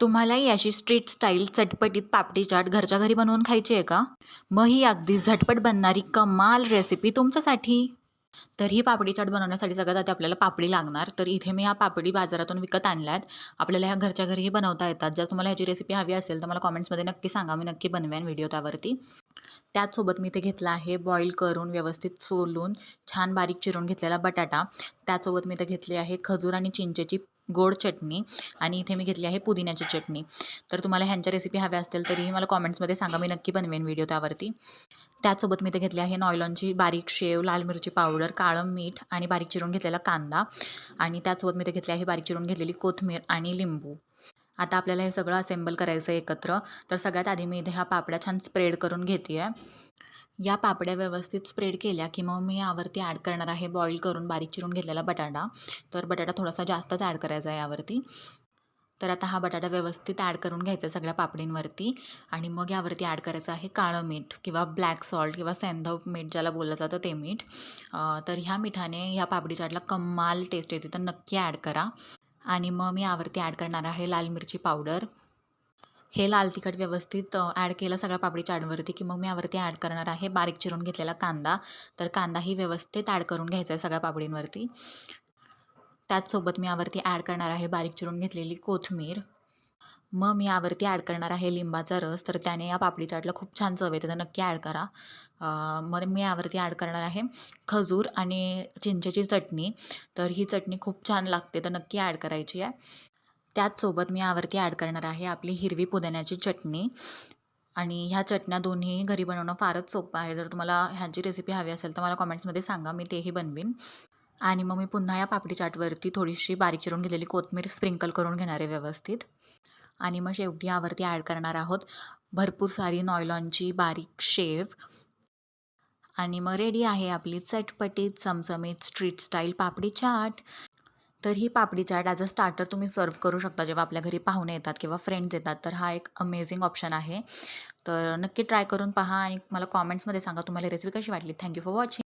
तुम्हालाही अशी street style चटपटीत पापडी चाट घरच्या घरी बनवून खायची आहे का? मग ही अगदी झटपट बनणारी कमाल रेसिपी तुमच्यासाठी. तर ही पापडी चाट बनवण्यासाठी सगळ्यात आधी आपल्याला पापडी लागणार. तर इथे मी ह्या पापडी बाजारातून विकत आणल्या आहेत. आपल्याला ह्या घरच्या घरीही बनवता येतात. जर तुम्हाला ह्याची रेसिपी हवी असेल तर मला कमेंट्समध्ये नक्की सांगा. मी नक्की बनवेन व्हिडिओ त्यावरती. त्याचसोबत मी इथे घेतला आहे बॉईल करून व्यवस्थित सोलून छान बारीक चिरून घेतलेला बटाटा. त्याचसोबत मी इथे घेतली आहे खजूर आणि चिंचेची गोड चटणी आणि इथे मी घेतली आहे पुदिन्याची चटणी. तर तुम्हाला ह्यांच्या रेसिपी हव्या असतील तरीही मला कमेंट्समध्ये सांगा. मी नक्की बनवेन व्हिडिओ त्यावरती. त्याचसोबत मी इथे घेतली आहे नॉयलॉनची बारीक शेव, लाल मिरची पावडर, काळं मीठ आणि बारीक चिरून घेतलेला कांदा आणि त्याचसोबत मी इथे घेतली आहे बारीक चिरून घेतलेली कोथिंबीर आणि लिंबू. आता आपल्याला हे सगळं असेंबल करायचं आहे एकत्र. तर सगळ्यात आधी मी इथे ह्या पापड्या छान स्प्रेड करून घेते आहे. या पापड्या व्यवस्थित स्प्रेड केल्या की मग मी यावरती ॲड करणार आहे बॉईल करून बारीक चिरून घेतलेला बटाटा. तर बटाटा थोडासा जास्तच ॲड करायचा आहे यावरती. तर आता हा बटाटा व्यवस्थित ॲड करून घ्यायचा सगळ्या पापडींवरती आणि मग यावरती ॲड करायचं आहे काळं मीठ किंवा ब्लॅक सॉल्ट किंवा सेंधव मीठ ज्याला बोललं जातं ते मीठ. तर ह्या मिठाने ह्या पापडी चाटला कमाल टेस्ट येते, तर नक्की ॲड करा. आणि मग मी यावरती ॲड करणार आहे लाल मिरची पावडर. हे लाल तिखट व्यवस्थित ॲड केलं सगळ्या पापडी चाटवरती की मग मी यावरती ॲड करणार आहे बारीक चिरून घेतलेला कांदा. तर कांदाही व्यवस्थित ॲड करून घ्यायचा आहे सगळ्या पापडींवरती. त्याचसोबत मी यावरती ॲड करणार आहे बारीक चिरून घेतलेली कोथिंबीर. मग मी यावरती ॲड करणार आहे लिंबाचा रस. तर त्याने या पापडी चाटला खूप छान चव येते, तर नक्की ॲड करा. मग मी यावरती ॲड करणार आहे खजूर आणि चिंचेची चटणी. तर ही चटणी खूप छान लागते, तर नक्की ॲड करायची आहे. त्याचसोबत मी यावरती ॲड करणार आहे आपली हिरवी पुदिन्याची चटणी. आणि ह्या चटण्या दोन्ही घरी बनवणं फारच सोपं आहे. जर तुम्हाला ह्याची रेसिपी हवी असेल तर मला कमेंट्समध्ये सांगा, मी तेही बनवीन. आणि मग मी पुन्हा या पापडी चाटवरती थोडीशी बारीक चिरून घेतलेली कोथिंबीर स्प्रिंकल करून घेणार आहे व्यवस्थित. आणि मग शेवटी यावरती ॲड करणार आहोत भरपूर सारी नॉयलॉनची बारीक शेव. आणि मग रेडी आहे आपली चटपटीत चमचमीत स्ट्रीट स्टाईल पापडी चाट. तर ही papdi chaat as a starter तुम्ही सर्व्ह करू शकता जेव्हा आपल्या घरी पाहुणे येतात किंवा फ्रेंड्स येतात. तर हा एक अमेझिंग ऑप्शन आहे. तर नक्की ट्राय करून पहा आणि मला कमेंट्समध्ये सांगा तुम्हाला रेसिपी कशी वाटली. Thank you for watching.